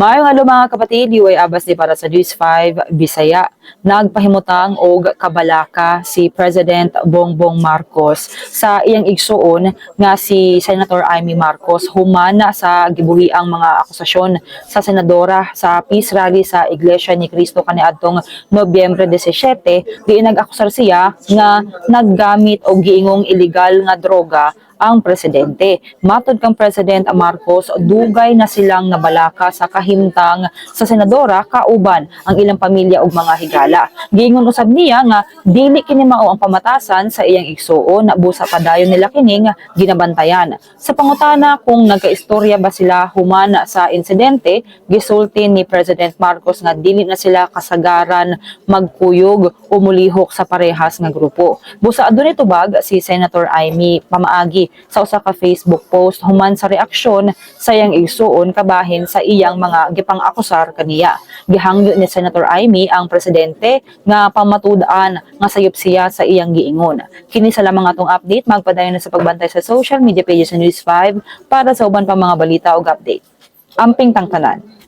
Maayong adlaw mga kapatid, UY Abas di para sa News 5 Bisaya. Nagpahimutang og kabalaka si President Bongbong Marcos sa iyang igsuon nga si Senator Amy Marcos human sa gibuhiang mga akusasyon sa senadora sa peace rally sa Iglesia ni Cristo kaniadtong Nobyembre 17, diin nag-akusar siya nga naggamit og giingong illegal nga droga ang presidente. Matod kang President Marcos, dugay na silang nabalaka sa kahimtang sa senadora kauban ang ilang pamilya ug mga higala. Giingon usab niya nga dili kini mao ang pamatasan sa iyang igsuon, busa padayon nila kining ginabantayan. Sa pangutana kung nagkaistorya ba sila human sa insidente, gisulti ni President Marcos nga dili na sila kasagaran magkuyog o mulihok sa parehas nga grupo. Busa adunay tubag si Senator Amy pamaagi sa usa ka Facebook post human sa reaksyon sa iyang igsuon kabahin sa iyang mga gipang-akusar kaniya. Gihangyo ni Senator Amy ang presidente nga pamatud-an nga sayop siya sa iyang giingon. Kini sa lamang atong update, magpadayon na sa pagbantay sa social media pages sa News 5 para sa uban pang mga balita ug update. Amping tangtanan.